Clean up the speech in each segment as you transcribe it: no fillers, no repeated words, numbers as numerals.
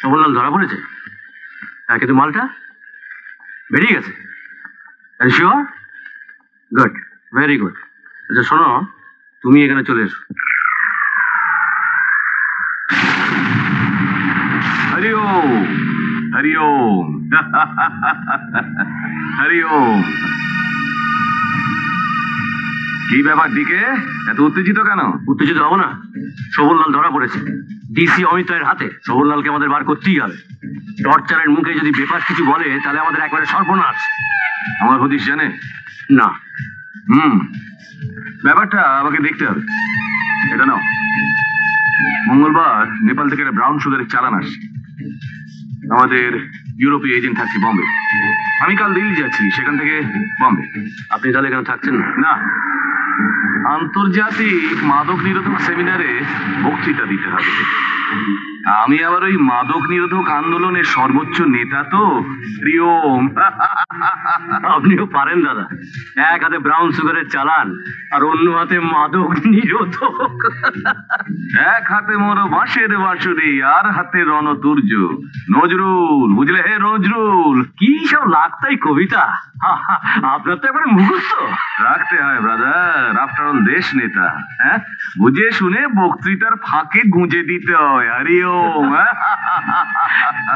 সবরলাল ধরা পড়েছে? হ্যাঁ, কিন্তু মালটা বেরিয়ে গেছে। শিওর? Good, very good. আচ্ছা শোনো, তুমি এখানে চলে এসো। হরি ওম, হরি ওম, হরি ওম। কি ব্যাপার দিকে এত উত্তেজিত কেন? উত্তেজিত হবো না, সবরলাল ধরা পড়েছে ডিসি অমিত রায়ের হাতে। সবরলালকে আমাদের বার করতেই হবে। টর্চারের মুখে যদি বেপার কিছু বলে তাহলে আমাদের একবারে সর্বনাশ। আমার হদিশ জানে না। ব্যাপারটা আমাকে দেখতে হবে। এটা নাও, মঙ্গলবার নেপাল থেকে একটা ব্রাউন সুগারের চালান আসছে। আমাদের ইউরোপীয় এজেন্ট থাকছে বম্বে। আমি কাল দিল্লি যাচ্ছি, সেখান থেকে বম্বে। আপনি তাহলে এখানে থাকছেন না? না, আন্তর্জাতিক মাদক নিরোধক সেমিনারে বক্তৃতা দিতে হবে। আমি আবার ওই মাদক নিরোধক আন্দোলনের সর্বোচ্চ নেতা তো। প্রিয়ম, আপনিও পারেন দাদা, এক হাতে ব্রাউন সুগারের চালান আর অন্য হাতে মাদক নিরোধক। এক হাতে মোর বাঁশের বাঁশুরি, আর হাতে রণতুর্য। নজরুল, বুঝলে হে নজরুল। কি সব লাগতাই কবিতা! আপনার তো একবার মুখস্থ। রাখতে হয় ব্রাদার, আফটার অল দেশ নেতা। হ্যাঁ, বুঝে শুনে বক্তৃতার ফাঁকে গুঁজে দিতে হয়। হরি ওম।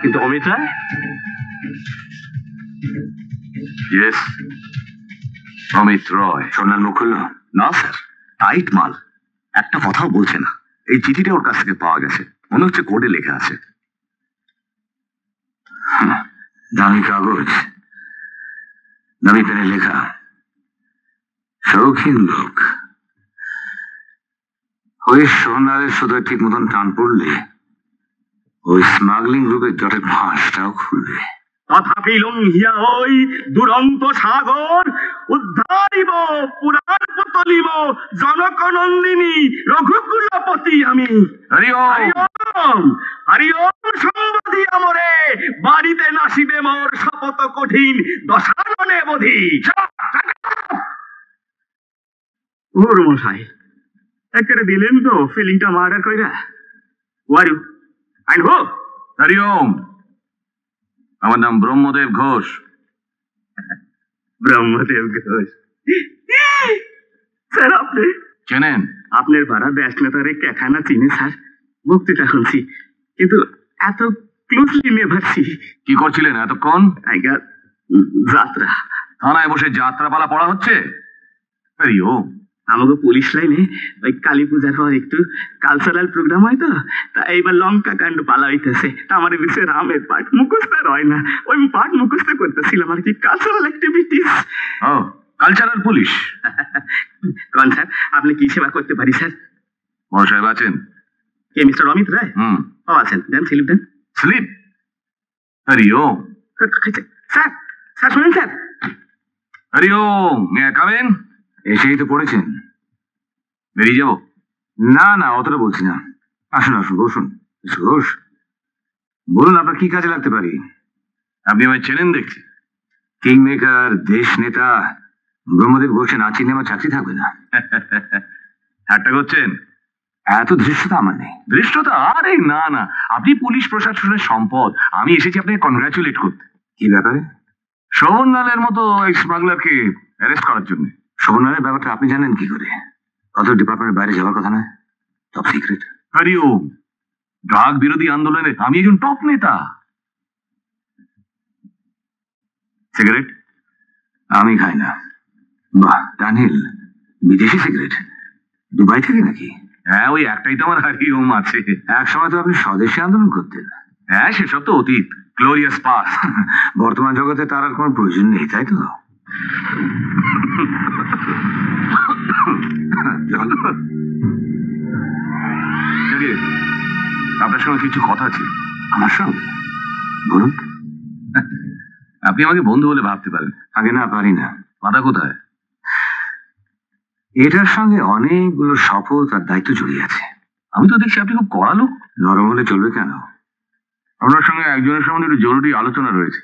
কিন্তু অমিত রায়? ইয়েস, অমিত রয়। সোনার মুখ খুলল? না স্যার, টাইট মাল, একটা কথাও বলছে না। এই চিঠিটা ওর কাছ থেকে পাওয়া গেছে, মনে হচ্ছে কোডে লেখা আছে। দামি কাগজ, দামি পেনে লেখা, শৌখিন লোক। ওই সোনারের শুধু ঠিক মতন টান পড়লে ওই স্মাগলিং গ্রুপের জটের ফাঁসটাও খুলবে। তথাপি লঙ্ঘিয়া ওই দুরন্ত সাগর উদ্ধারিব পুরাণ পুতলিব জনকনন্দিনী রঘুকুলপতি আমি। হরি হরি ওম। ওম, হরি ওম। সম্বধি আমরে বাড়িতে নাসিবে মোর শপথ কঠিন দশাননে বধি। ওর মশাই একেবারে দিলেন তো ফিলিংটা মার্ডার কইরা। ওয়ার ইউ আইন হো? হরি ওম। আমার নাম ব্রহ্মদেব ঘোষ। ব্রহ্মদেব ঘোষ স্যার, আপনি চেনেন? আপনার ভাড়া দেশ নেতারে কেখানা চিনি স্যার, বক্তৃতা শুনছি, কিন্তু এত ক্লোজলি নেভারছি। কি করছিলেন এতক্ষণ? আইগা যাত্রা, থানায় বসে যাত্রাপালা পড়া হচ্ছে? হরি ওম। আমাকে পুলিশ লাইনে ওই কালী পূজার পর একটু কালচারাল প্রোগ্রাম হয় তো, তা এইবার লঙ্কা কাণ্ড পালা হইতেছে। তা আমার দিচ্ছে রামের পাঠ মুখস্থ হয় না, ওই পাঠ মুখস্থ করতেছিলাম আর কি, কালচারাল অ্যাক্টিভিটিস। ও, কালচারাল পুলিশ। কোন স্যার, আপনি কি সেবা করতে পারি স্যার? বড় সাহেব আছেন? কে, মিস্টার অমিত রায়? ও আছেন, দেন স্লিপ দেন। Slip? Hari Om. Sir, sir শুনেন sir. Hari Om. May I come in? এসেই তো পড়েছেন। বেরিয়ে যাবো? না না, অতটা বলছি না। আসুন আসুন, বসুন। ঘোষ, বলুন আপনার কি কাজে লাগতে পারি? আপনি আমায় চেনেন দেখছি। কিং মেকার, দেশ নেতা ব্রহ্মদেব ঘোষে না চিনে আমার চাকরি থাকবে না। ঠাট্টা করছেন? এত ধৃষ্টতা আমার নেই। ধৃষ্টতা? আরে না না, আপনি পুলিশ প্রশাসনের সম্পদ। আমি এসেছি আপনাকে কনগ্রাচুলেট করতে। কি ব্যাপারে? শোভনলালের মতো এই স্মাগলারকে অ্যারেস্ট করার জন্য। শোভনলালের ব্যাপারটা আপনি জানেন কি করে? কত ডিপার্টমেন্টের বাইরে যাওয়ার কথা নয়, টপ সিক্রেট। হরি ওম। ড্রাগ বিরোধী আন্দোলনে আমি একজন টপ নেতা। সিগারেট? আমি খাই না। বাহ, টানিল, বিদেশি সিগারেট? দুবাই থেকে নাকি? হ্যাঁ, ওই একটাই তো আমার হরি ওম আছে। এক সময় তো আপনি স্বদেশী আন্দোলন করতেন। হ্যাঁ, সেসব তো অতীত, গ্লোরিয়াস পাস। বর্তমান জগতে তার আর কোনো প্রয়োজন নেই, তাই তো? আপনার সঙ্গে কিছু কথা ছিল। আমার সঙ্গে? বলুন। আপনি আমাকে বন্ধু বলে ভাবতে পারেন। আগে না, পারি না। বাধা কোথায়? এটার সঙ্গে অনেকগুলো শপথ আর দায়িত্ব জড়িয়ে আছে। আমি তো দেখছি আপনি খুব কড়া লোক। নরম হলে চলবে কেন? আপনার সঙ্গে একজনের সম্বন্ধে একটু জরুরি আলোচনা রয়েছে।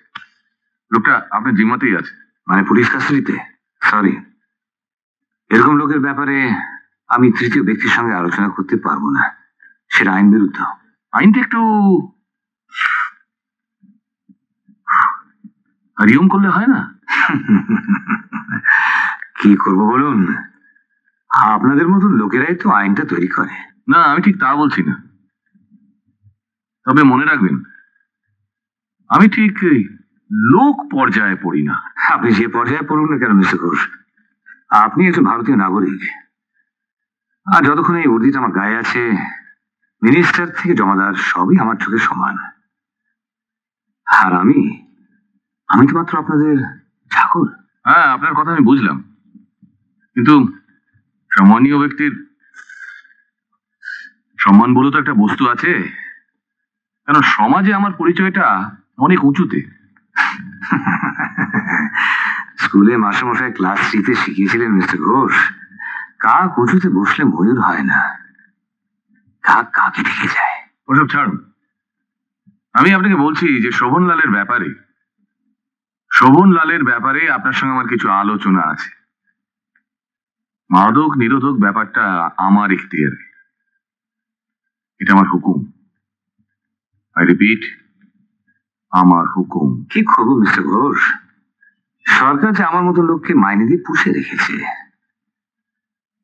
লোকটা আপনার জিম্মাতেই আছে। মানে পুলিশ কাস্টাডিতে? সরি, এরকম লোকের ব্যাপারে আমি তৃতীয় ব্যক্তির সঙ্গে আলোচনা করতে পারবো না, সেটা আইন বিরুদ্ধ। আইনটা একটু আর ইয়ম করলে হয় না? কি করব বলুন, আপনাদের মতো লোকেরাই তো আইনটা তৈরি করে। না, আমি ঠিক তা বলছি না। তবে মনে রাখবেন, আমি ঠিক এই লোক পর্যায়ে পড়ি না। আপনি যে পর্যায়ে পড়ুন না কেন মিস্টার ঘোষ, আপনি একজন ভারতীয় নাগরিক। আর যতক্ষণ এই উর্দিটা আমার গায়ে আছে, মিনিস্টার থেকে জমাদার সবই আমার চোখে সমান। আর আমি তো মাত্র আপনাদের চাকর। হ্যাঁ, আপনার কথা আমি বুঝলাম, কিন্তু সম্মানীয় ব্যক্তির সম্মান বলে তো একটা বস্তু আছে। কেন, সমাজে আমার পরিচয়টা অনেক উঁচুতে। স্কুলে মাস্টারমশাই ক্লাস 3-তে শিখিয়েছিলেন মিস্টার ঘোষ, কাক উঁচুতে বসলে ময়ূর হয় না, কাক কাকে থেকে যায়। ওসব ছাড়ুন, আমি আপনাকে বলছি যে শোভনলালের ব্যাপারে আপনার সঙ্গে আমার কিছু আলোচনা আছে। মাদক নিরোধক ব্যাপারটা আমার ইখতিয়ারে, এটা আমার হুকুম। আই রিপিট, আমার হুকুম। কি করবো মিস্টার ঘোষ, সরকার যে আমার মতো লোককে মাইনে দিয়ে পুষে রেখেছে,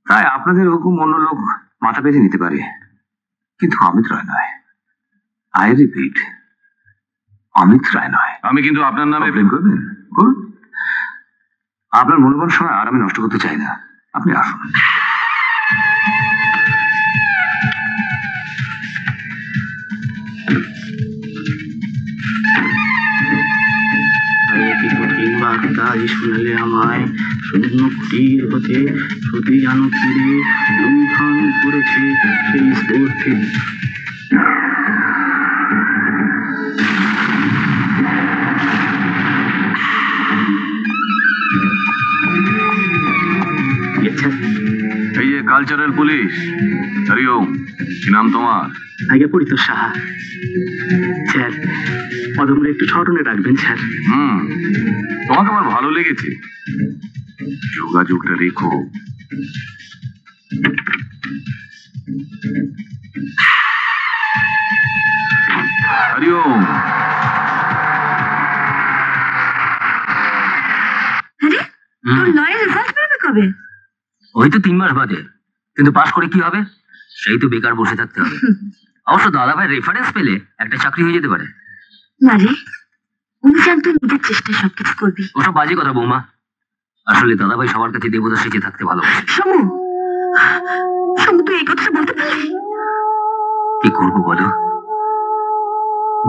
তাই আপনাদের হুকুম অন্য লোক মাথা পেতে নিতে পারে, কিন্তু অমিত রায় নয়। আই রিপিট, অমিত রায় নয়। আমি কিন্তু আপনার নামে প্রেম করবেন করুন, আপনার মূল্যবান সময় আর আমি নষ্ট করতে চাই না। আপনি আসুন। কঠিন বার্তা শুনালে আমায়, শূন্য কুটির হতে সতী জানো ফিরে লুণ্ঠন করেছে সেই স্পর্ধে। এই যে কালচারাল পুলিশ, হরিওম, কি নাম তোমার? আগে পরিতোষ সাহা। স্যার, পদমরে একটু স্মরণে রাখবেন স্যার। তোমাকে আমার ভালো লেগেছে, যোগাযোগটা রেখো। হরিওম। তোর লয়ের রেজাল্ট বেরোবে কবে? ওই তো 3 মাস বাদে, কিন্তু পাশ করে কি হবে? সেই তো বেকার বসে থাকতে হবে। অবশ্য দাদাভাই রেফারেন্স পেলে একটা চাকরি হয়ে যেতে পারে। না রে, উনি জান তুই নিজের চেষ্টায় সবকিছু করবি। ওসব বাজে কথা বৌমা, আসলে দাদাভাই সবার কাছে দেবতা সেজে থাকতে ভালোবাসে। সমু, তুই এই কথাটা বলতে পারলি? কি করবো বলো,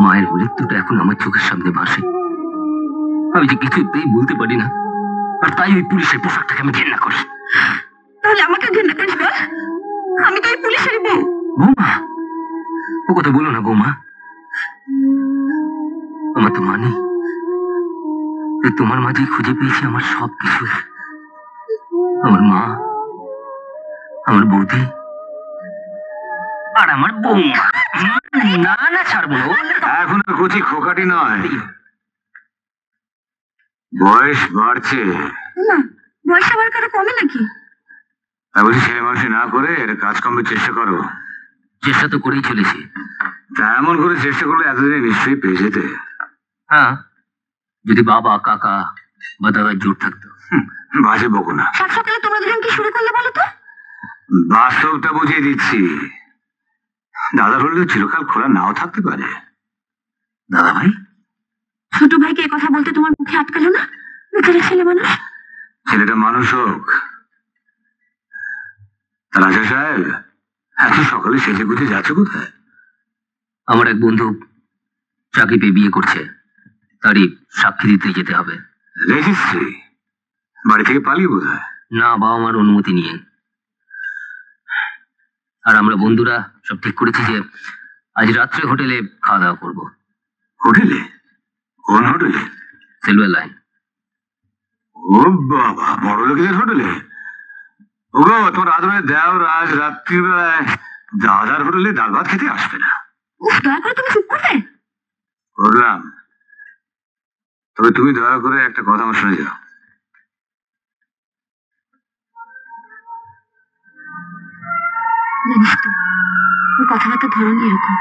মায়ের মৃত্যুটা এখন আমার চোখের সামনে ভাসে। আমি যে কিছুতেই বলতে পারি না, আর তাই ওই পুলিশের পোশাকটাকে আমি ঘৃণা করি। তাহলে আমাকে ঘৃণা করিস বল, আমি তো ওই পুলিশেরই বউ। বৌমা, ও কথা বলো না বৌমা, আমার তো মানে তোমার মাঝে খুঁজে পেয়েছি আমার সব কিছু। আমার মা, আমার বৌদি আর আমার বৌমা। না না, ছাড়বো না। এখন আর কচি খোকাটি নয়, বয়স বাড়ছে। না, বয়স আবার কারো কমে নাকি? তা বলছি ছেলে মানুষ না করে একটা কাজ কমবে চেষ্টা করো। চেষ্টা তো করেই চলেছি। তা এমন করে চেষ্টা করলে এতদিনে নিশ্চয়ই পেয়ে যেতে। হ্যাঁ, যদি বাবা, কাকা বা দাদার জোর থাকতো। বাজে বকো না। সাত সকালে তোমরা দুজন কি শুরু করলে বলো তো? বাস্তবটা বুঝিয়ে দিচ্ছি, দাদার হলেও চিরকাল খোলা নাও থাকতে পারে। দাদা ভাই, ছোট ভাইকে এ কথা বলতে তোমার মুখে আটকালো না? বেচারা ছেলে মানুষ। ছেলেটা মানুষ হোক। তা রাজা সাহেব, এত সকালে সেজে গুজে যাচ্ছে কোথায়? আমার এক বন্ধু চাকরি পেয়ে বিয়ে করছে, তারই সাক্ষী দিতে যেতে হবে। রেজিস্ট্রি? বাড়ি থেকে পালিয়ে বোধ হয়। না, বাবা মার অনুমতি নিয়ে। আর আমরা বন্ধুরা সব ঠিক করেছি যে আজ রাত্রে হোটেলে খাওয়া দাওয়া করবো। হোটেলে? কোন হোটেলে? Silver line. ও বাবা, বড় লোকেদের হোটেলে? ওগো, তোমার আদরের দেওর আজ রাত্রিবেলায় দাদার হোটেলে ডাল ভাত খেতে আসবে না। উফ, দয়া করে তুমি চুপ করবে? করলাম, তবে তুমি দয়া করে একটা কথা আমার শুনে যাও। জানিস তো, ওর কথাবার্তা ধরনই এরকম।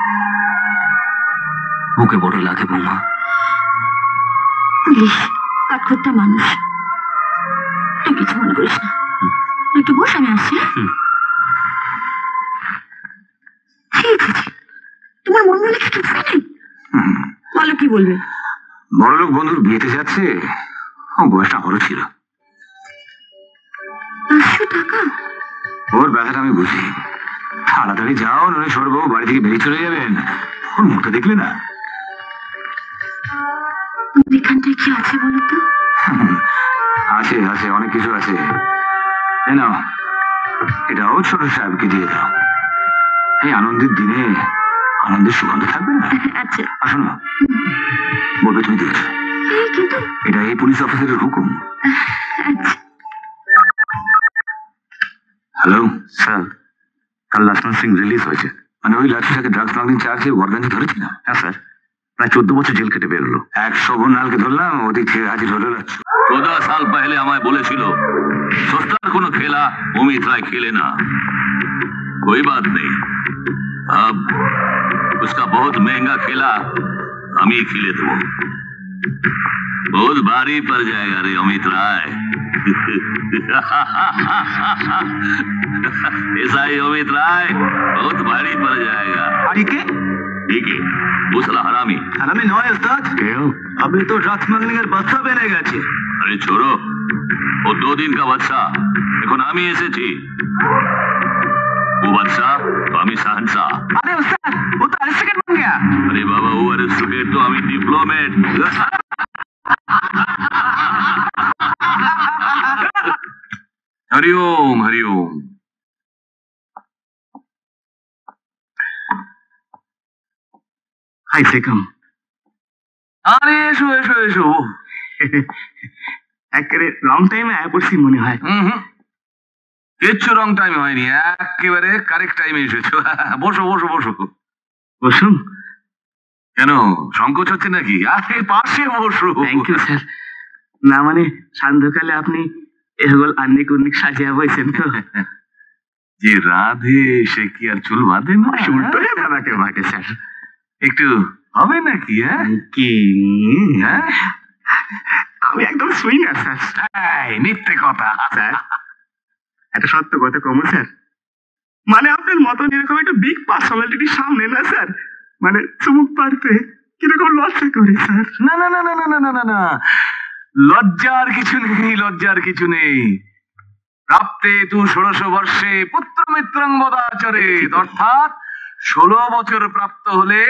বুকে বড় লাগে বৌমা। পুলিশ কাঠখোট্টা মানুষ। তুই কিছু মনে করিস না, তুই একটু বস, আমি আসছি। ছি, ছি, ছি। তোমার মন বলে কিছু নেই? বলো, কি বলবে? বড়লোক বন্ধুর বিয়েতে যাচ্ছে, বয়সটা আমারও ছিল। 500 টাকা? ওর ব্যাপারটা আমি বুঝি। তাড়াতাড়ি যাও, নইলে সৌরবাবু বাড়ি থেকে বেরিয়ে চলে যাবেন। ওর মুখটা দেখলে না? এখানটায় কি আছে বলো তো? আছে আছে, অনেক কিছু আছে। এই নাও, এটাও ছোট সাহেবকে দিয়ে দাও। এই আনন্দের দিনে আনন্দের সুগন্ধ থাকবে না? আচ্ছা। আসো না, বলবে তুমি দিয়েছ। কিন্তু এটা এই পুলিশ অফিসারের হুকুম। আচ্ছা। হ্যালো স্যার, কাল লক্ষ্মণ সিং রিলিজ হয়েছে। মানে ওই লাঠিটাকে ড্রাগস স্মাগলিং চার্জে বরগাঞ্জি ধরেছি না? হ্যাঁ স্যার, প্রায় 14 বছর জেল কেটে বেরোলো। 100 বনালকে ধরলাম, ওদিক থেকে হাজির হলো লাচ্ছু। 14 साल पहले हमें बोलेছিল सस्तार कोनो खेला अमित राय खेले ना। कोई बात नहीं, अब उसका बहुत महंगा खेला हम ही खेले तो बहुत भारी पड़ जाएगा रे अमित राय। ऐसा ही अमित राय बहुत भारी पड़ जाएगा। ठीक है, ठीक है, वो साला हरामी। আমি নয় ওস্তাদ, আমি তো ড্রাগস স্মাগলিং এর বাচ্চা বেড়ে গেছে। अरे छोड़ो, वो 2 दिन का बादशाह এখন আমি এসেছি। वो बादशाह तो আমি শাহনशाह। আরে ওস্তাদ, ও তো অ্যারিস্ট্রেট बन गया। अरे बाबा, वो अरिस्टोक्रेट तो আমি डिप्लोमेट। হরিওম হরিওম। হাই সেকম। আরে এসো এসো এসো। একেবারে লং টাইমে আয়া পড়ছি মনে হয়। কিচ্ছু রং টাইম হয়নি, একেবারে কারেক্ট টাইমে এসেছো। বসো বসো বসো। বসুন। কেন সংকোচ হচ্ছে নাকি? আরে পাশে বসো। Thank you sir. না মানে সান্ধ্যকালে আপনি এগোল আন্নিক উন্নিক সাজিয়া বইছেন তো। যে রাধে সে কি আর চুল বাঁধে না? উল্টোই বাবাকে বাঁকে স্যার। একটু হবে নাকি? হ্যাঁ কি? হ্যাঁ, আমি একদম শুই না স্যার। এই মিথ্যে কথা। স্যার একটা সত্য কথা কমো স্যার, মানে আপনার মতন এরকম একটা বিগ পার্সোনালিটির সামনে না স্যার, মানে চুমুক পারতে কিরকম লজ্জা করে স্যার। না না না না না না না না না, লজ্জার কিছু নেই, লজ্জার কিছু নেই। প্রাপ্তে তু 16 বর্ষে পুত্র মিত্রং বদাচরে, অর্থাৎ 16 বছর প্রাপ্ত হলে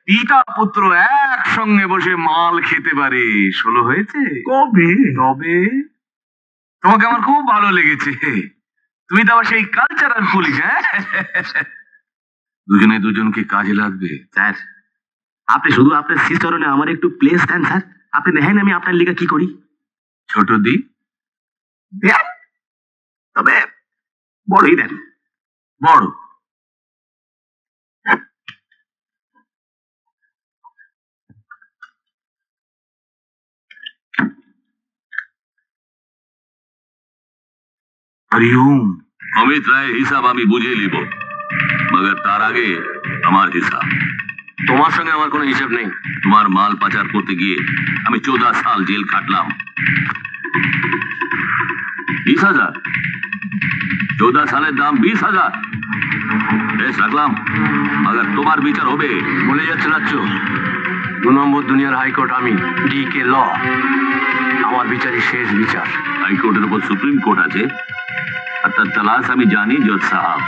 পিতা পুত্র একসঙ্গে বসে মাল খেতে পারে। 16 হয়েছে কবে? তবে তোমাকে আমার খুব ভালো লেগেছে। তুমি তো আবার সেই কালচারাল পুলিশ। হ্যাঁ, দুজনে দুজনকে কাজে লাগবে। স্যার আপনি শুধু আপনার সিস্টারনে আমার একটু প্লেস দেন স্যার। আপনি দেখেন আমি আপনার লিগা কি করি। ছোট দি দেন, তবে বড়ই দেন। বড় হরিওম। অমিত রায়ের হিসাব আমি বুঝে নিব, মগর তার আগে আমার হিসাব। তোমার সঙ্গে আমার কোনো হিসাব নেই। তোমার মাল পাচার করতে গিয়ে আমি 14 সাল জেল কাটলাম। 20,000, 14 সালের দাম 20,000। বেশ রাখলাম, মগর তোমার বিচার হবে। বলে যাচ্ছে রাজ্য 2 নম্বর দুনিয়ার হাইকোর্ট আমি, DK ল। আমার বিচারই শেষ বিচার। হাইকোর্টের উপর সুপ্রিম কোর্ট আছে, আর তার তালাশ আমি জানি জজ সাহাব।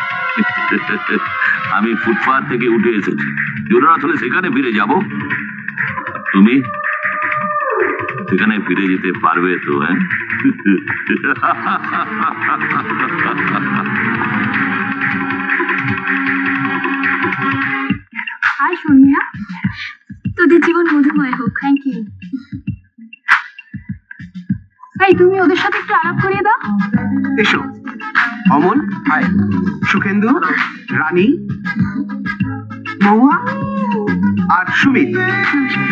আমি ফুটপাথ থেকে উঠে এসেছি, জরুরত হলে সেখানে ফিরে যাব। তুমি সেখানে ফিরে যেতে পারবে তো? হ্যাঁ, হাই সোনিয়া, তোদের জীবন মধুময় হোক। Thank you. এই তুমি ওদের সাথে একটু আলাপ করিয়ে দাও। এসো। অমল, হাই। সুখেন্দু, রানী, মহুয়া আর Sumit,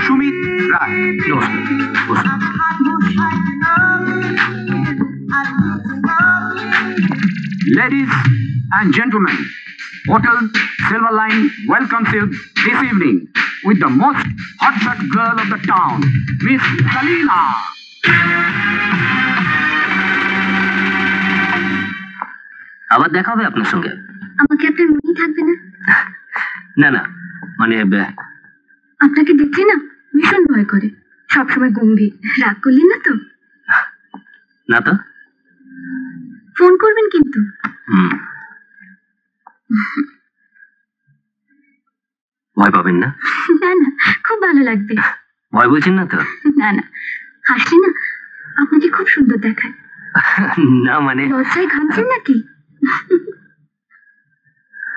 Sumit Roy. Ladies and gentlemen, Hotel Silver Line welcomes you this evening with the most hot girl of the town, Miss Salina. আবার দেখা হবে আপনার সঙ্গে। আমাকে আপনার মনেই থাকবে না? না না, মানে আপনাকে দেখলে না ভীষণ ভয় করে, সবসময় গম্ভীর। রাগ করলেন না তো? না তো। ফোন করবেন কিন্তু। ভয় পাবেন না? না না, খুব ভালো লাগবে। ভয় বলছেন না তো? না না, হাসলে না আপনাকে খুব সুন্দর দেখায়। না মানে লজ্জায় ঘামছেন নাকি?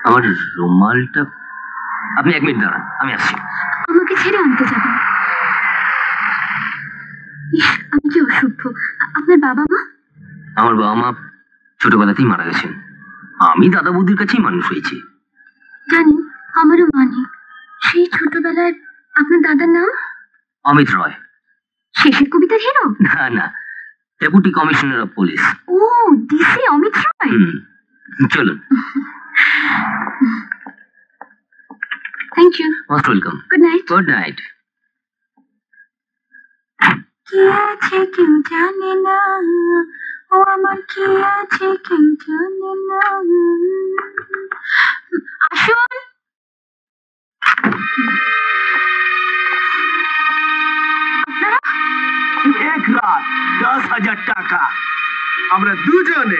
আমার রুমালটা। আপনি 1 মিনিট দাঁড়ান, আমি আসছি। আমাকে ছেড়ে আনতে যাবেন? ইস, আমি কি অসভ্য। আপনার বাবা মা? আমার বাবা মা ছোটবেলাতেই মারা গেছেন। আমি দাদা বৌদির কাছেই মানুষ হয়েছি। জানেন, আমারও মা নেই। সেই ছোটবেলায় আপনার দাদার নাম? অমিত রয়। শেষের কবিতার হিরো? না না, ডেপুটি কমিশনার অফ পুলিশ। ও, ডিসি অমিত রায়। চলুন। Thank you. Most welcome. Good night. Good night. কি আছে কেউ জানে না, ও আমার কি আছে কেউ জানে না। আসুন। আপনারা? এক রাত 10,000 টাকা আমরা দুজনে।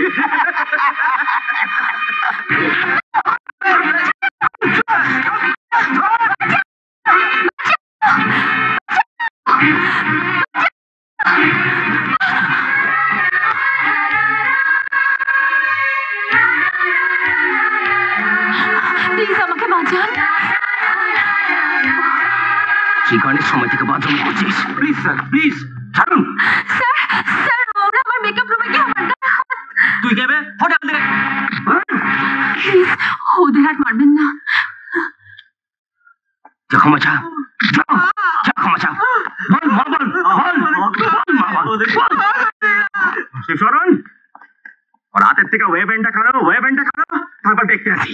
প্লিজ আমাকে বাঁচান। শ্রীকর্ণের সময় থেকে বাঁচানো করছিস। প্লিজ স্যার, প্লিজ ছাড়ুন। স্যার, স্যার, ওরা আমার মেকআপ রুমে গিয়ে আমার গায়ে হাত। তুই যাবে হোটেল থেকে। প্লিজ ওদের আর মারবেন না। যা ক্ষমা চা, যা ক্ষমা চা। বল বল বল বল। শিবশরণ, ওর হাতের থেকে ওয়েবেনটা কারো, ওয়েবেনটা কারো, তারপর দেখতে আসি।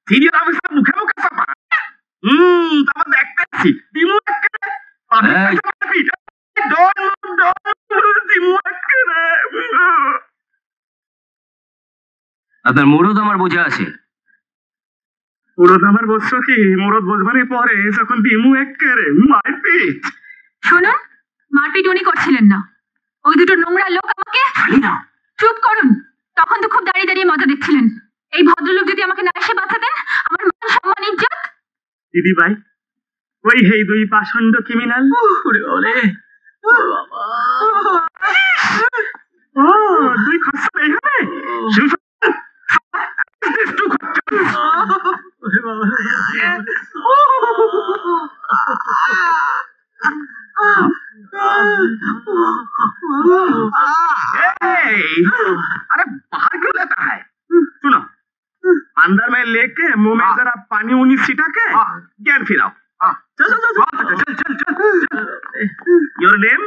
সিনিয়র অফিসার মুখে মুখে চাপা। তারপর দেখতে আসি। দিমু এক্কেরে। এই। ডন দিমু এক্কেরে। আপনার মুরদ আমার বোঝা আছে। মুরদ আমার বসছ কি? মুরদ বসবানের পরে যখন দিমু এক্কেরে মারপিট। শুনুন, মারপিট উনি করছিলেন না। ওই দুটো নোংরা লোক আমাকে। চুপ করুন। তখন তো খুব দাঁড়িয়ে দাঁড়িয়ে মজা দেখছিলেন। এই ভদ্রলোক যদি আমাকে না এসে বাঁচাতেন, আমার মান সম্মান ইজ্জত। দিদি ভাই, ওই হেই দুই পাষণ্ড ক্রিমিনাল। ও, দুই খসড়া এখানে। अरे बाहर क्यों लेता है? सुनो, अंदर में लेके मुंह में जरा पानी उनी छिटा के ज्ञान फिराओ। चल चल चल चल चल चल चल। Your name?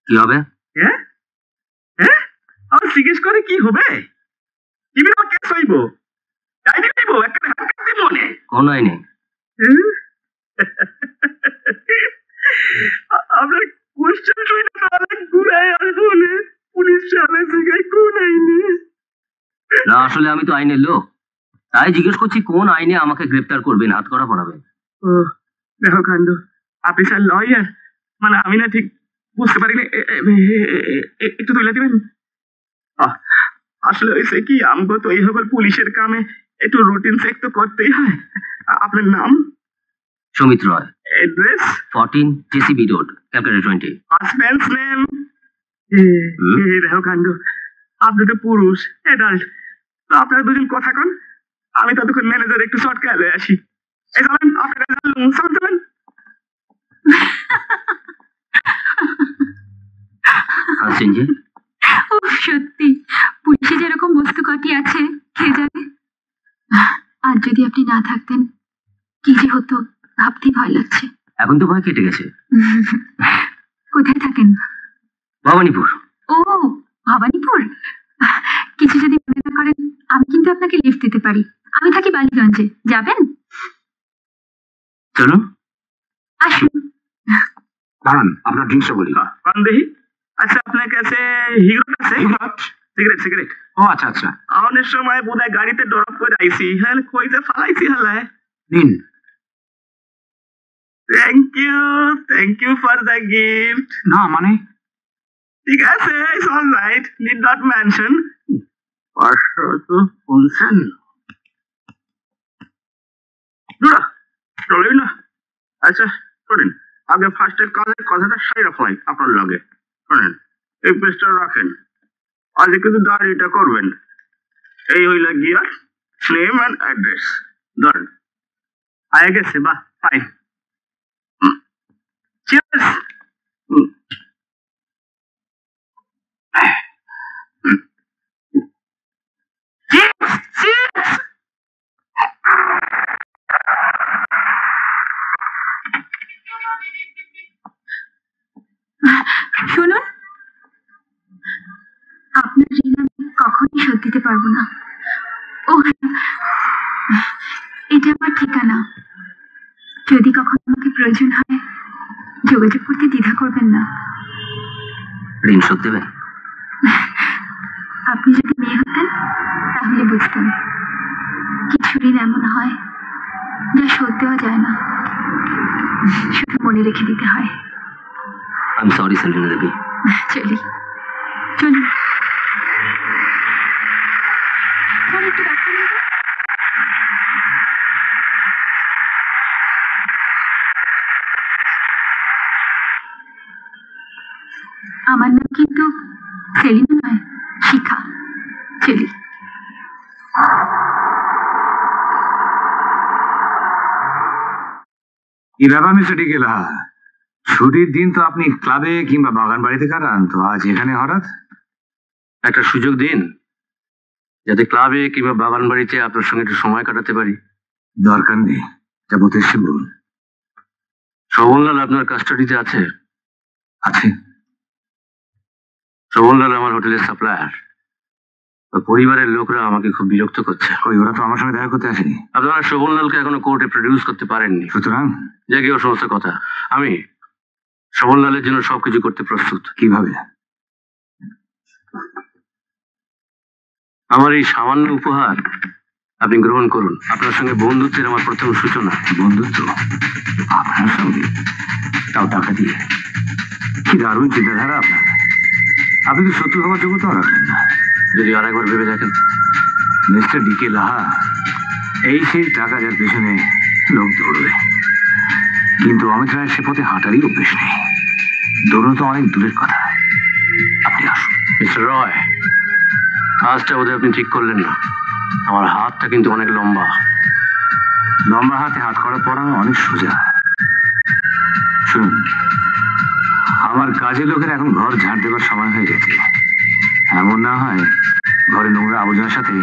কি হবে? আর জিজ্ঞেস করে কি হবে? কি বিনা কেস হইব? ডাইনি হইব একটা হাত দিন মনে। কোন আইনে? আপনার কোশ্চেন শুনে তাহলে ঘুরাই আসবো। পুলিশ সামনে জায়গায় কোন আইনে? না, আসলে আমি তো আইনের লোক, তাই জিজ্ঞেস করছি কোন আইনে আমাকে গ্রেফতার করবেন, হাত করা পড়াবেন। ও দেখো কাণ্ড, আপনি স্যার লয়ার, মানে আমি না ঠিক বুঝতে পারি না। একটু তুলে দিবেন? আসলে হয়েছে কি, আমগো তো এই সকল পুলিশের কামে একটু রুটিন চেক তো করতেই হয়। আপনার নাম? Samit Roy. Address? 14 JCB road, Calcutta 20। Husband's name? দেখো কাণ্ড, আপনি তো পুরুষ, অ্যাডাল্ট, তো আপনারা দুজন কথা কন, আমি ততক্ষণ ম্যানেজার একটু শর্টকাট হয়ে আসি। এই চলেন, আপনারা চলেন। হাসছেন যে? ও সত্যি, পুলিশে যেরকম বস্তু কটি আছে কে জানে। আর যদি আপনি না থাকতেন কি যে হতো ভাবতেই ভয় লাগছে। এখন তো ভয় কেটে গেছে। কোথায় থাকেন? ভবানীপুর। ও, ভবানীপুর। কিছু যদি মনে না করেন, আমি কিন্তু আপনাকে লিফট দিতে পারি। আমি থাকি বালিগঞ্জে, যাবেন? চলুন। আসুন। দাঁড়ান, আপনার ড্রিঙ্কসটা বলি। कौन देही अच्छा আপনার কাছে হিরো আছে সিগারেট সিগারেট ও আচ্ছা আচ্ছা, অনেক সময় বোধহয় গাড়িতে ড্রপ করে আইছি হ্যাঁ কই যে ফালাইছি হালায় নিন। Thank you for the gift না মানে ঠিক আছে it's all right need not mention পাঁচশো তো শুনছেন দুরা চলেই না আচ্ছা শোনেন আগে ফার্স্টের কথাটা সাইরা ফেলাই আপনার লগে শোনেন এই পেজটা রাখেন আজকে কিন্তু দাঁড়িয়েটা করবেন এই হইল গিয়া নেম অ্যান্ড অ্যাড্রেস ধরেন আয় গেছে বাহ ফাইন চিয়ার্স শুনুন, আপনার ঋণ আমি কখনই শোধ দিতে পারবো না। ও হ্যাঁ, এটা আমার ঠিকানা। যদি কখনো আমাকে প্রয়োজন হয় যোগাযোগ করতে দ্বিধা করবেন না। ঋণ শোধ দেবেন? আপনি যদি মেয়ে হতেন তাহলে বুঝতেন কিছু ঋণ এমন হয় যা শোধ দেওয়া যায় না, শুধু মনে রেখে দিতে হয়। আমি সরি সেলিনা দেবী। চলি চলুন। স্যার একটু ব্যাক করুন তো। আমার নাম কিন্তু সেলিনা নয়, শিখা। চলি। কি ব্যাপার মিস্টার ডিকেলা, ছুটির দিন তো আপনি ক্লাবে কিংবা বাগান বাড়িতে কাটান, তো আজ এখানে হঠাৎ? একটা সুযোগ দিন যাতে ক্লাবে কিংবা বাগান বাড়িতে আপনার সঙ্গে একটু সময় কাটাতে পারি। দরকার নেই, যা বলতে এসে বলুন। শ্রবণলাল আপনার কাস্টাডিতে আছে? আছে। শ্রবণলাল আমার হোটেলের সাপ্লায়ার। পরিবারের লোকরা আমাকে খুব বিরক্ত করছে। ওই ওরা তো আমার সঙ্গে দেখা করতে আসেনি। আপনারা শ্রবণলালকে এখনো কোর্টে প্রডিউস করতে পারেননি, সুতরাং জাগিয়ে ওর সমস্ত কথা। আমি শ্রবণলালের জন্য সবকিছু করতে প্রস্তুত। কিভাবে? আমার এই সামান্য উপহার আপনি গ্রহণ করুন। আপনার সঙ্গে বন্ধুত্বের আমার প্রথম সূচনা। বন্ধুত্ব আপনার সঙ্গে, তাও টাকা দিয়ে? কি দারুণ চিন্তাধারা আপনার। আপনি তো শত্রু হওয়ার যোগ্যতাও রাখেন না। যদি আর একবার ভেবে দেখেন। মিস্টার ডিকে লাহা, এই সেই টাকা যার পেছনে লোক দৌড়বে, কিন্তু অমিত রায়ের সে পথে হাঁটারই অভ্যেস নেই। দৌড়নো তো অনেক দূরের কথা। আপনি আসুন। মিস্টার রয়, কাজটা বোধহয় আপনি ঠিক করলেন না। আমার হাতটা কিন্তু অনেক লম্বা। লম্বা হাতে হাত করা পড়ানো অনেক সোজা। শুনুন, আমার কাজের লোকের এখন ঘর ঝাড় দেবার সময় হয়ে গেছে। এমন না হয় ঘরে নোংরা আবর্জনার সাথে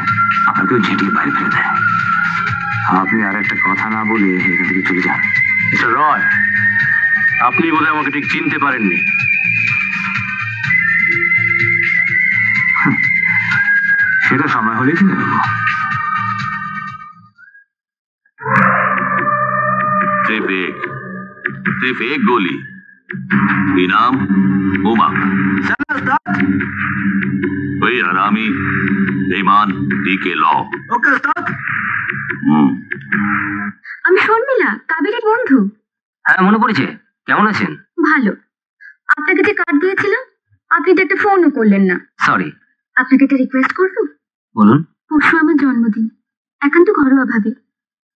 আপনাকেও ঝেঁটিয়ে বাইরে ফেলে দেয়। আপনি আর একটা কথা না বলে এখান থেকে চলে যান। মিস্টার রয়, আপনি বোধহয় আমাকে ঠিক চিনতে পারেননি। সেটা সময় হলেই চিনে নেব। सिर्फ एक गोली, इनाम उमा का। वही हरामी बेईमान डीके लॉ। ওকে উস্তাদ আমি শর্মিলা, কাবেরীর বন্ধু। হ্যাঁ, মনে পড়েছে। কেমন আছেন? ভালো। আপনাকে যে কার্ড দিয়েছিলাম আপনি তো একটা ফোনও করলেন না। সরি। আপনাকে একটা রিকোয়েস্ট করবো? বলুন। পরশু আমার জন্মদিন, একান্ত ঘরোয়া ভাবে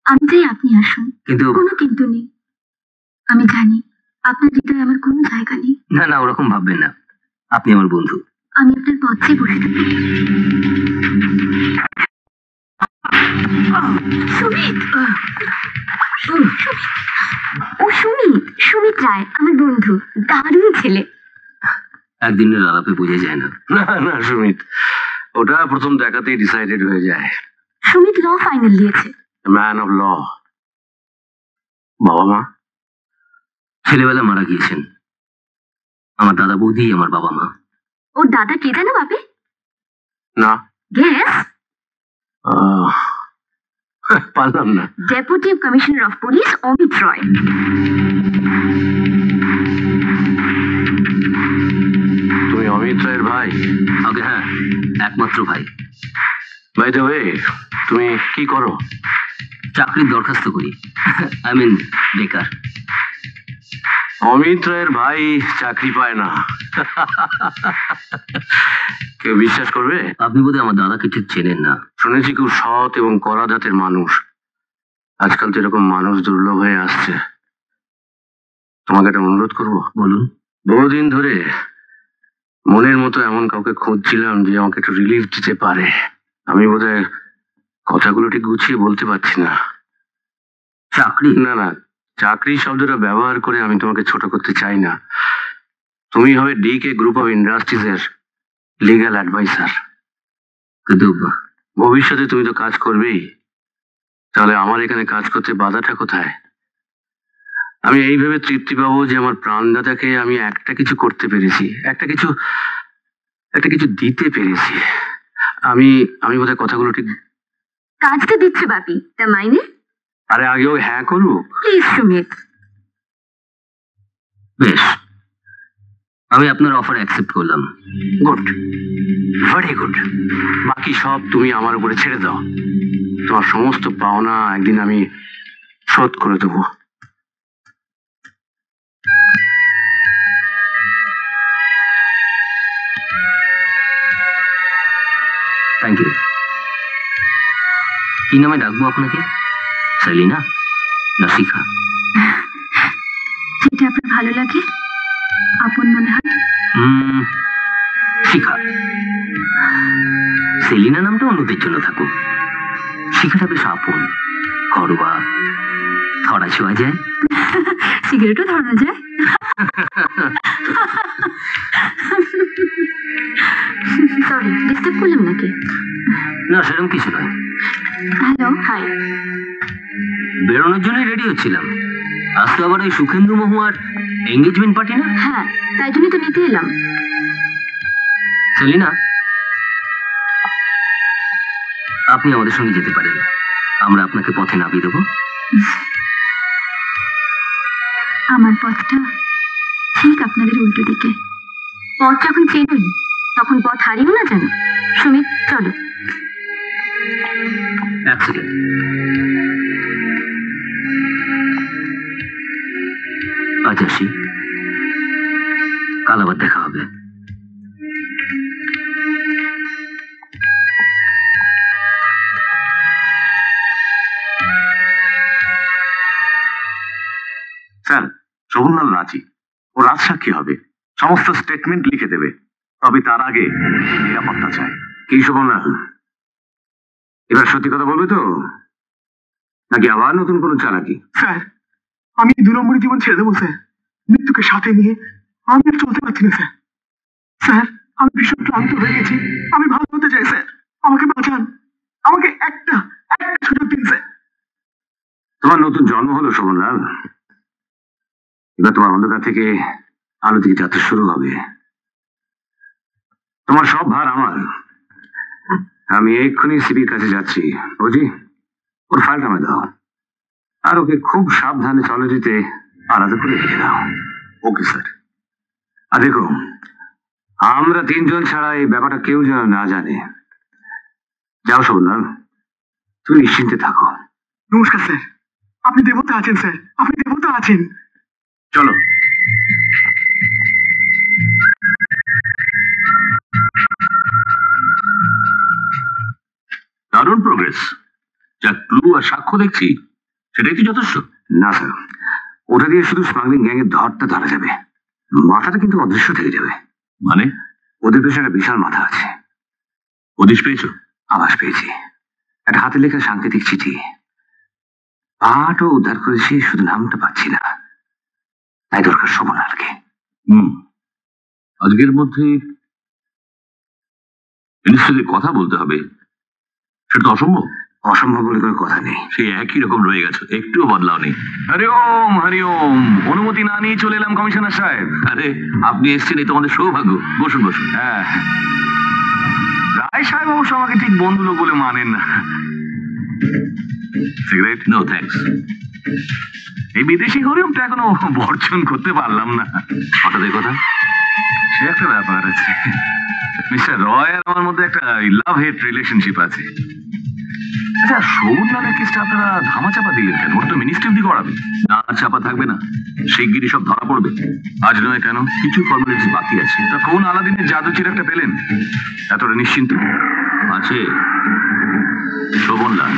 আমি চাই আপনি আসুন। কিন্তু কোনো কিন্তু নেই। আমি জানি আপনার হৃদয়ে আমার কোনো জায়গা নেই। না না, ওরকম ভাববেন না। আপনি আমার বন্ধু। আমি আপনার পথে বসে থাকি। সুমিত, ও সুমিত, সুমিত রায় আমার বন্ধু, দারুণ ছেলে। একদিনের আলাপে বোঝা যায় না। না না সুমিত, ওটা প্রথম দেখাতেই ডিসাইডেড হয়ে যায়। সুমিত ল ফাইনাল দিয়েছে। Man of law. বাবা মা? ছেলেবেলা মারা গিয়েছেন। আমার দাদা বৌদি, আমার বাবা মা। ওর দাদা কে জানো বাপে? না। গেস। পারলাম না। Deputy commissioner of police Amit Roy. তুমি অমিত রায়ের ভাই? আগে হ্যাঁ, একমাত্র ভাই। বাই দ্য ওয়ে, তুমি কি করো? চাকরির দরখাস্ত করি, আই মিন বেকার। অমিত রায়ের ভাই চাকরি পায় না, কেউ বিশ্বাস করবে? আপনি বোধহয় আমার দাদাকে ঠিক চেনেন না। শুনেছি খুব সৎ এবং কড়া জাতের মানুষ। আজকাল তো এরকম মানুষ দুর্লভ হয়ে আসছে। তোমাকে একটা অনুরোধ করবো। বলুন। বহুদিন ধরে মনের মতো এমন কাউকে খুঁজছিলাম যে আমাকে একটু রিলিফ দিতে পারে। আমি বোধহয় কথাগুলো ঠিক গুছিয়ে বলতে পারছি না। চাকরি? না না, চাকরি শব্দটা ব্যবহার করে আমি তোমাকে ছোট করতে চাই না। তুমি হবে ডিকে গ্রুপ অফ ইন্ডাস্ট্রিজ এর লিগ্যাল অ্যাডভাইসার। কিন্তু ভবিষ্যতে তুমি তো কাজ করবেই, তাহলে আমার এখানে কাজ করতে বাধাটা কোথায়? আমি এই ভেবে তৃপ্তি পাবো যে আমার প্রাণদাতাকে আমি একটা কিছু করতে পেরেছি, একটা কিছু দিতে পেরেছি। আমি বোধহয় কথাগুলো ঠিক। কাজ তো দিচ্ছে বাপি, তা মাইনে? আরে আগেও হ্যাঁ করুক প্লিজ সুমিত। বেশ, আমি আপনার অফার অ্যাকসেপ্ট করলাম। Good, very good. বাকি সব তুমি আমার উপরে ছেড়ে দাও। তোমার সমস্ত পাওনা একদিন আমি শোধ করে দেবো। Thank you. কি নামে ডাকবো আপনাকে? সেলিনা না শিখা? যেটা আপনার ভালো লাগে, আপন মনে হয়। শিখা। সেলিনা নামটা অন্যদের জন্য থাকুক, শিখাটা বেশ আপন, ঘরোয়া, ধরা ছোঁয়া যায়। সিগারেটও ধরানো যায়। সরি, ডিস্টার্ব করলাম নাকি? না, সেরকম কিছু নয়। Hello, hi. বেরোনোর জন্যই রেডি হচ্ছিলাম। আজ তো আবার ওই সুখেন্দু মহুয়ার এঙ্গেজমেন্ট পার্টি না? হ্যাঁ, তাই জন্যই তো নিতে এলাম। সেলিনা, আপনি আমাদের সঙ্গে যেতে পারেন, আমরা আপনাকে পথে নামিয়ে দেবো। আমার পথটা ঠিক আপনাদের উল্টো দিকে। পথ যখন চেনই তখন পথ হারিও না যেন। সুমিত, চলো। এক সেকেন্ড। আজ আসি, কাল আবার দেখা হবে। স্যার, শোভনলাল রাজি, ও রাজসাক্ষী হবে, সমস্ত স্টেটমেন্ট লিখে দেবে। তবে তার আগে নিরাপত্তা চাই। কি শোভনলাল, এবার সত্যি কথা বলবে তো, নাকি আবার নতুন কোনো চালাকি? স্যার, আমি 2 নম্বরের জীবন ছেড়ে দেবো স্যার। মৃত্যুকে সাথে নিয়ে আমি আর চলতে পারছি না স্যার। স্যার, আমি ভীষণ ক্লান্ত হয়ে গেছি। আমি ভালো হতে চাই স্যার। আমাকে বাঁচান, আমাকে একটা সুযোগ দিন স্যার। তোমার নতুন জন্ম হলো শোভনলাল, এবার তোমার অন্ধকার থেকে আলো দিকে যাত্রা শুরু হবে। তোমার সব ভার আমার। আমি এক্ষুনি সিবির কাছে যাচ্ছি। বুঝি, ওর ফাইলটা আমায় দাও, আর ওকে খুব সাবধানে চলজিতে আলাদা করে রেখে দাও। Okay sir. আর দেখো, আমরা 3 জন ছাড়া এই ব্যাপারটা কেউ যেন না জানে। যাও শোভনলাল, তুমি নিশ্চিন্তে থাকো। নমস্কার স্যার। আপনি দেবতা আছেন স্যার, আপনি দেবতা আছেন। চলো। দারুণ প্রোগ্রেস। যা ক্লু আর সাক্ষ্য দেখছি সেটাই তো যথেষ্ট। না স্যার, ওটা দিয়ে শুধু স্মাগলিং গ্যাংয়ের ধরটা ধরা যাবে, মাথাটা কিন্তু অদৃশ্য থেকে যাবে। মানে? ওদের পেছনে একটা বিশাল মাথা আছে। হদিশ পেয়েছো? আভাস পেয়েছি, একটা হাতে লেখা সাংকেতিক চিঠি। পাটও উদ্ধার করেছি, শুধু নামটা পাচ্ছি না। তাই দরকার শোভনলালকে। আজকের মধ্যে মিনিস্ট্রিতে কথা বলতে হবে, সেটা তো অসম্ভব। অসম্ভব বলে কোনো কথা নেই। সে একই রকম রয়ে গেছে, একটুও বদলাও নেই। হরি ওম, হরি ওম। অনুমতি না নিয়ে চলে এলাম কমিশনার সাহেব। আরে আপনি এসছেন, এই তোমাদের সৌভাগ্য। বসুন বসুন। হ্যাঁ, রায় সাহেব অবশ্য আমাকে ঠিক বন্ধু লোক বলে মানেন না। সিগারেট? No thanks. এই বিদেশি হরিমটা এখনো বর্জন করতে পারলাম না। হঠাৎ এই কথা? সে একটা ব্যাপার আছে। মিস্টার রয় আর আমার মধ্যে একটা লাভ হেট রিলেশনশিপ আছে। আচ্ছা, শোভনলালের কেসটা আপনারা ধামাচাপা দিলেন কেন? ওটা তো মিনিস্ট্রি অব্দি করাবে। না চাপা থাকবে না, শিগগিরই সব ধরা পড়বে। আজ নয় কেন? কিছু ফর্মালিটিস বাকি আছে। তা কোন আলাদিনের জাদু চিরাগটা পেলেন এতটা নিশ্চিন্ত? আছে শোভনলাল।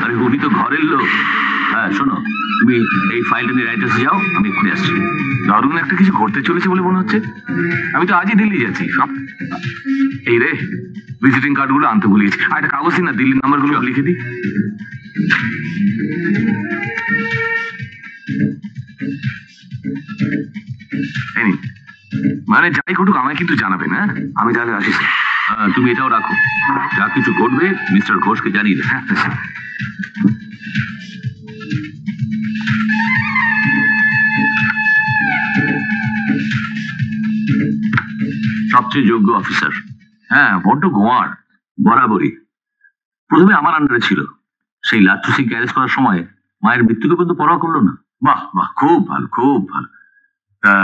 আরে উনি তো ঘরের লোক। হ্যাঁ শোনো, তুমি এই ফাইলটা নিয়ে রাইটার্সে যাও, আমি এক্ষুনি আসছি। দারুণ একটা কিছু ঘটতে চলেছে বলে মনে হচ্ছে। আমি তো আজই দিল্লি যাচ্ছি। সব এই রে, ভিজিটিং কার্ডগুলো আনতে ভুলিয়েছি। আর একটা কাগজ দিন না, দিল্লির নাম্বারগুলো লিখে দিই। এই নিন। মানে যাই ঘটুক আমায় কিন্তু জানাবেন। হ্যাঁ, আমি তাহলে আসি স্যার। তুমি এটাও রাখো, যা কিছু ঘটবে মিস্টার ঘোষকে জানিয়ে দেবে। হ্যাঁ স্যার। সবচেয়ে যোগ্য অফিসার। হ্যাঁ, বড্ড গোয়ার। বরাবরই। প্রথমে আমার আন্ডারে ছিল, সেই লাচ্ছু সিং অ্যারেস্ট করার সময় মায়ের মৃত্যুকে পর্যন্ত পরোয়া করলো না। বাহ বাহ, খুব ভালো, খুব ভালো।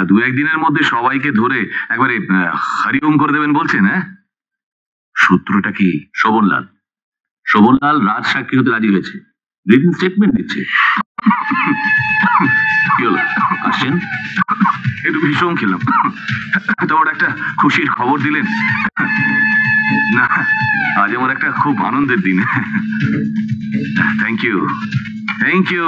দু একদিনের মধ্যে সবাইকে ধরে একবারে হরিওম করে দেবেন বলছেন? হ্যাঁ, সূত্রটা কি? শোভনলাল। শোভনলাল রাজ সাক্ষী হতে রাজি হয়েছে, রিটেন স্টেটমেন্ট দিচ্ছে। কি হলো, আসছেন? একটু ভীষণ খেলাম। তোমার একটা খুশির খবর দিলেন না, আজ আমার একটা খুব আনন্দের দিন। Thank you, thank you.